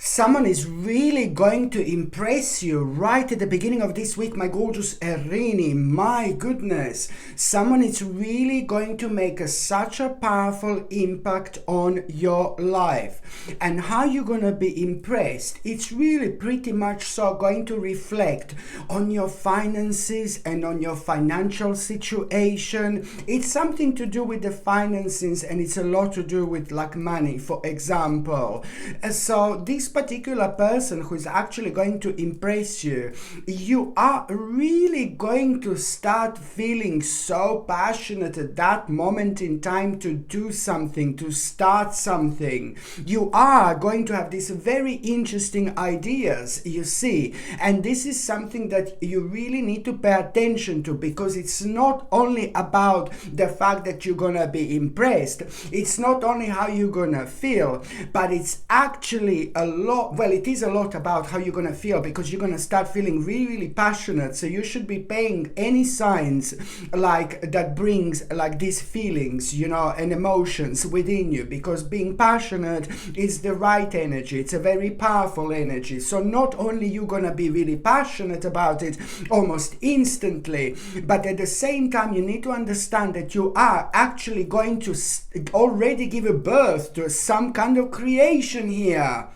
Someone is really going to impress you right at the beginning of this week, my gorgeous Aries. My goodness, someone is really going to make such a powerful impact on your life. And how you're going to be impressed, it's really pretty much so going to reflect on your finances and on your financial situation. It's something to do with the finances, and it's a lot to do with like money, for example. So this particular person who is actually going to impress you, you are really going to start feeling so passionate at that moment in time to do something, to start something. You are going to have these very interesting ideas, you see, and this is something that you really need to pay attention to, because it's not only about the fact that you're gonna be impressed, it's not only how you're gonna feel, but it's actually a lot, well, it is a lot about how you're going to feel, because you're going to start feeling really, really passionate. So you should be paying any signs like that brings like these feelings, you know, and emotions within you, because being passionate is the right energy. It's a very powerful energy. So not only you're going to be really passionate about it almost instantly, but at the same time, you need to understand that you are actually going to already give a birth to some kind of creation here.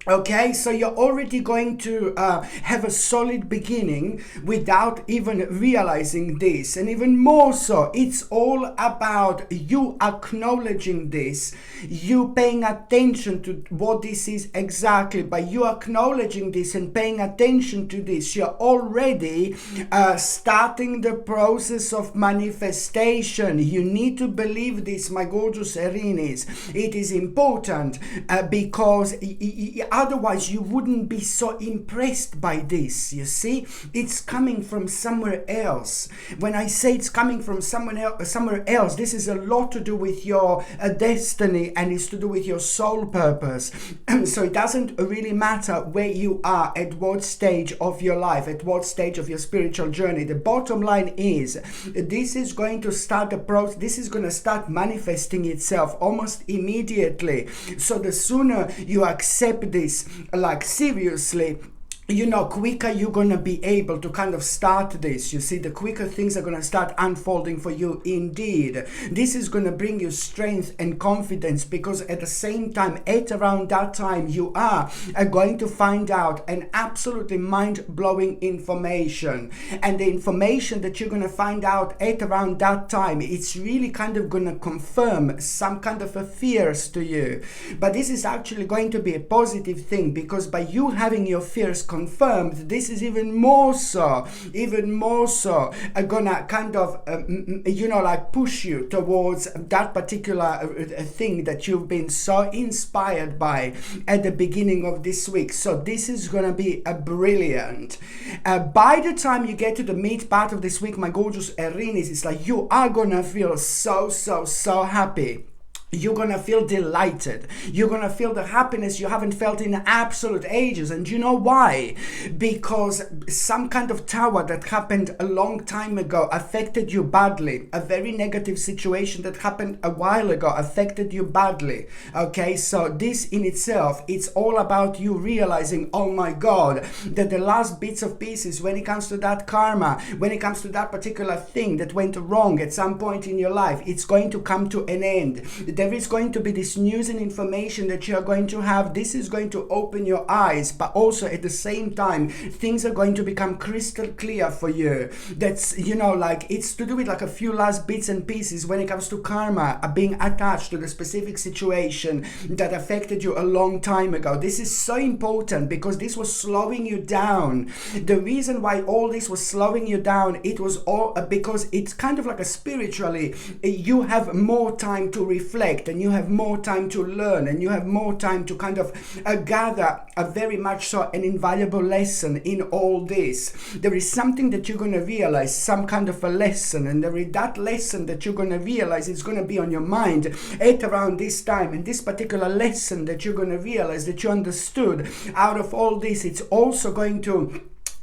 Okay, so you're already going to have a solid beginning without even realizing this. And even more so, it's all about you acknowledging this, you paying attention to what this is exactly. By you acknowledging this and paying attention to this, you're already starting the process of manifestation. You need to believe this, my gorgeous Aries. It is important because otherwise you wouldn't be so impressed by this. You see, it's coming from somewhere else. When I say it's coming from somewhere else, this is a lot to do with your destiny, and it's to do with your soul purpose. So it doesn't really matter where you are, at what stage of your life, at what stage of your spiritual journey. The bottom line is, this is going to start the process. This is going to start manifesting itself almost immediately. So the sooner you accept this, like seriously, you know, quicker you're going to be able to kind of start this. You see, the quicker things are going to start unfolding for you indeed. This is going to bring you strength and confidence, because at the same time, at around that time, you are going to find out an absolutely mind-blowing information. And the information that you're going to find out at around that time, it's really kind of going to confirm some kind of a fears to you. But this is actually going to be a positive thing, because by you having your fears confirmed, this is even more so gonna kind of you know, like push you towards that particular thing that you've been so inspired by at the beginning of this week. So this is gonna be a brilliant. By the time you get to the mid part of this week, my gorgeous Aries, it's like you are gonna feel so happy. You're going to feel delighted. You're going to feel the happiness you haven't felt in absolute ages. And you know why? Because some kind of tower that happened a long time ago affected you badly. A very negative situation that happened a while ago affected you badly. Okay, so this in itself, it's all about you realizing, oh my God, that the last bits of pieces when it comes to that karma, when it comes to that particular thing that went wrong at some point in your life, it's going to come to an end. There is going to be this news and information that you are going to have. This is going to open your eyes, but also at the same time, things are going to become crystal clear for you. That's, you know, like it's to do with like a few last bits and pieces when it comes to karma being attached to the specific situation that affected you a long time ago. This is so important because this was slowing you down. The reason why all this was slowing you down, it was all because it's kind of like a spiritually, you have more time to reflect, and you have more time to learn, and you have more time to kind of gather a very much so an invaluable lesson in all this. There is something that you're going to realize, some kind of a lesson, and there is that lesson that you're going to realize is going to be on your mind at around this time. And this particular lesson that you're going to realize that you understood out of all this, it's also going to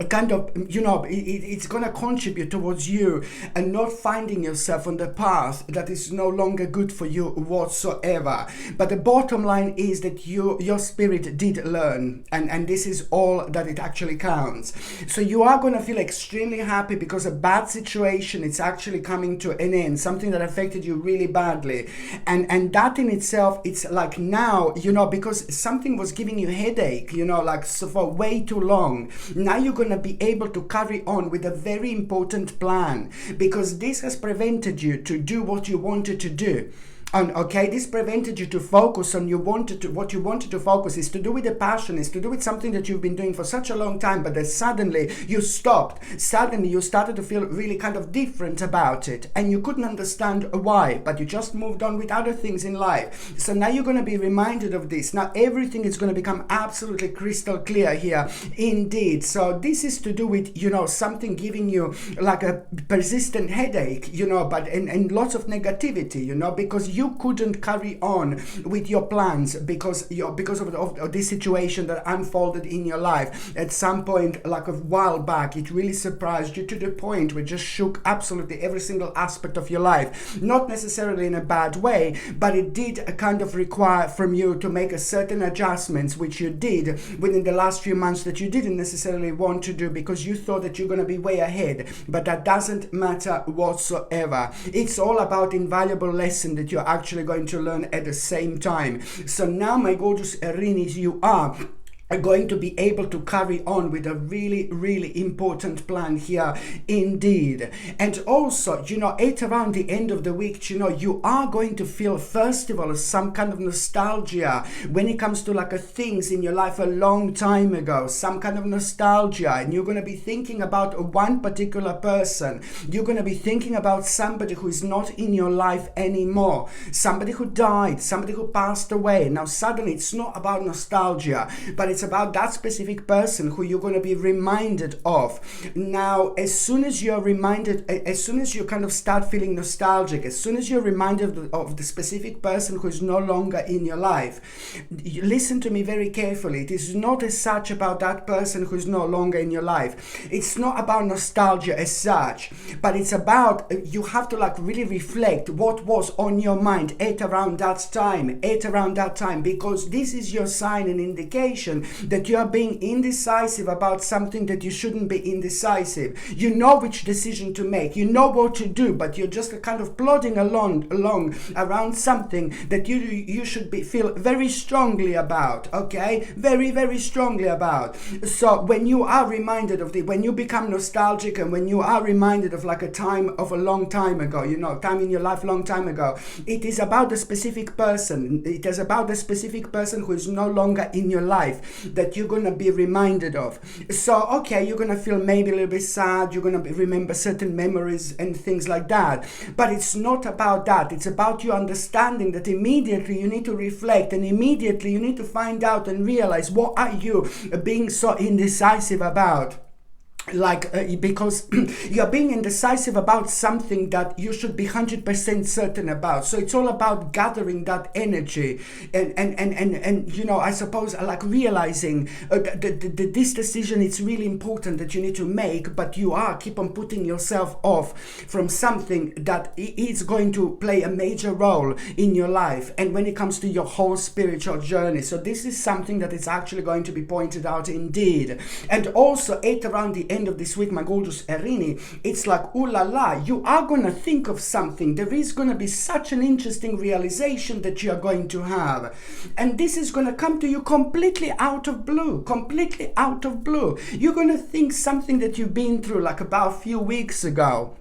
kind of, it's going to contribute towards you and not finding yourself on the path that is no longer good for you whatsoever. But the bottom line is that your spirit did learn, and this is all that it actually counts. So you are going to feel extremely happy because a bad situation is actually coming to an end, something that affected you really badly, and that in itself, it's like now, because something was giving you headache, like so for way too long. Now you're going to be able to carry on with a very important plan, because this has prevented you to do what you wanted to do. And okay, this prevented you to focus on what you wanted to focus is to do with the passion, is to do with something that you've been doing for such a long time, but then suddenly you stopped. Suddenly you started to feel really kind of different about it, and you couldn't understand why, but you just moved on with other things in life. So now you're going to be reminded of this. Now everything is going to become absolutely crystal clear here indeed. So this is to do with, something giving you like a persistent headache, but and lots of negativity, because you couldn't carry on with your plans because of this situation that unfolded in your life at some point, like a while back. It really surprised you to the point where it just shook absolutely every single aspect of your life, not necessarily in a bad way, but it did kind of require from you to make a certain adjustments, which you did within the last few months that you didn't necessarily want to do because you thought that you're going to be way ahead. But that doesn't matter whatsoever. It's all about invaluable lesson that you're actually going to learn at the same time. So now, my gorgeous Aries, you are going to be able to carry on with a really, really important plan here indeed. And also, at around the end of the week, you are going to feel, first of all, some kind of nostalgia when it comes to like things in your life a long time ago, some kind of nostalgia, and you're going to be thinking about one particular person. You're going to be thinking about somebody who is not in your life anymore, somebody who died, somebody who passed away. Now suddenly it's not about nostalgia, but it's about that specific person who you're going to be reminded of. Now, as soon as you're reminded, as soon as you kind of start feeling nostalgic, as soon as you're reminded of the specific person who is no longer in your life, listen to me very carefully. It is not as such about that person who is no longer in your life. It's not about nostalgia as such, but it's about, you have to like really reflect what was on your mind at around that time, because this is your sign and indication that you are being indecisive about something that you shouldn't be indecisive. You know which decision to make, you know what to do, but you're just kind of plodding along around something that you should feel very strongly about, okay? Very, very strongly about. So when you are reminded of when you become nostalgic and when you are reminded of like a time of a long time ago, time in your life long time ago, it is about the specific person. It is about the specific person who is no longer in your life that you're going to be reminded of. So okay, you're going to feel maybe a little bit sad, you're going to remember certain memories and things like that, but it's not about that. It's about you understanding that immediately you need to reflect, and immediately you need to find out and realize what are you being so indecisive about. Because you're being indecisive about something that you should be 100% certain about. So it's all about gathering that energy and I suppose like realizing that this decision, it's really important that you need to make, but you keep on putting yourself off from something that is going to play a major role in your life and when it comes to your whole spiritual journey. So this is something that is actually going to be pointed out indeed. And also at around the end of this week, my gorgeous Erini, it's like, ooh la la, you are going to think of something. There is going to be such an interesting realization that you are going to have. And this is going to come to you completely out of blue, You're going to think something that you've been through like about a few weeks ago.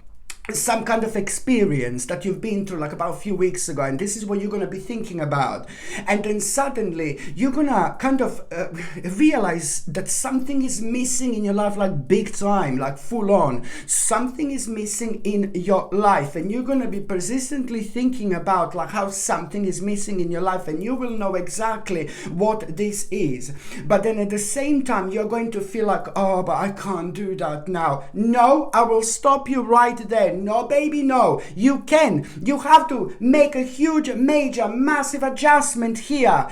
Some kind of experience that you've been through like about a few weeks ago, and this is what you're going to be thinking about. And then suddenly you're going to kind of realize that something is missing in your life, like big time, like full on. Something is missing in your life, and you're going to be persistently thinking about like how something is missing in your life, and you will know exactly what this is. But then at the same time, you're going to feel like, oh, but I can't do that now. No, I will stop you right there. No, baby, no. You can. You have to make a huge, major, massive adjustment here.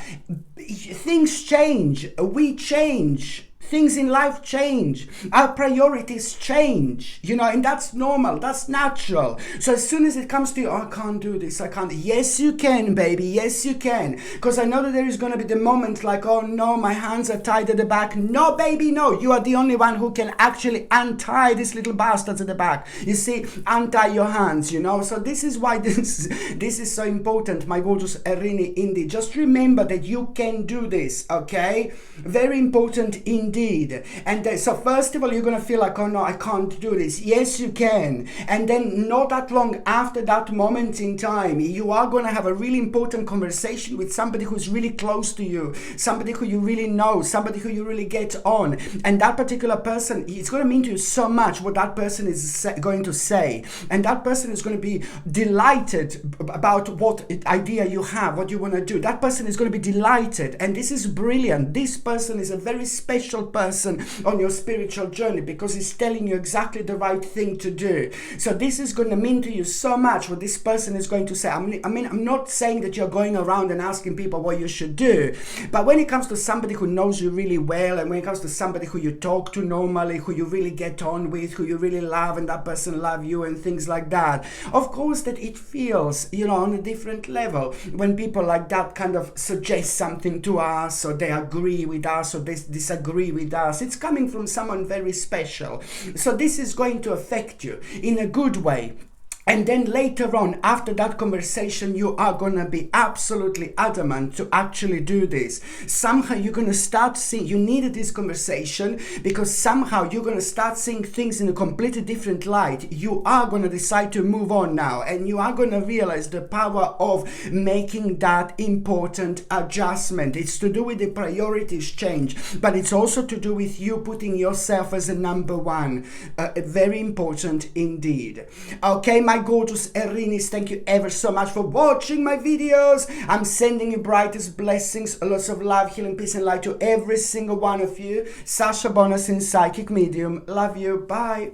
Things change. We change. Things in life change. Our priorities change, and that's normal. That's natural. So as soon as it comes to you, oh, I can't do this, I can't. Yes, you can, baby. Yes, you can. Because I know that there is going to be the moment like, oh no, my hands are tied at the back. No, baby, no. You are the only one who can actually untie these little bastards at the back. You see, untie your hands, So this is why this is so important, my gorgeous Erini Indy. Just remember that you can do this, okay? Very important indeed. And so first of all, you're going to feel like, oh no, I can't do this. Yes, you can. And then not that long after that moment in time, you are going to have a really important conversation with somebody who's really close to you, somebody who you really know, somebody who you really get on. And that particular person, it's going to mean to you so much what that person is going to say. And that person is going to be delighted about what idea you have, what you want to do. That person is going to be delighted. And this is brilliant. This person is a very special person on your spiritual journey because he's telling you exactly the right thing to do. So this is going to mean to you so much what this person is going to say. I'm not saying that you're going around and asking people what you should do, but when it comes to somebody who knows you really well, and when it comes to somebody who you talk to normally, who you really get on with, who you really love, and that person love you and things like that, of course that it feels, on a different level when people like that kind of suggest something to us, or they agree with us, or they disagree with us. It's coming from someone very special. So this is going to affect you in a good way. And then later on, after that conversation, you are going to be absolutely adamant to actually do this. Somehow you're going to start seeing, you needed this conversation because somehow you're going to start seeing things in a completely different light. You are going to decide to move on now, and you are going to realize the power of making that important adjustment. It's to do with the priorities change, but it's also to do with you putting yourself as a number one. Very important indeed. Okay, my gorgeous Erinis, thank you ever so much for watching my videos. I'm sending you brightest blessings, lots of love, healing, peace and light to every single one of you. Sasha Bonasin, psychic medium. Love you. Bye.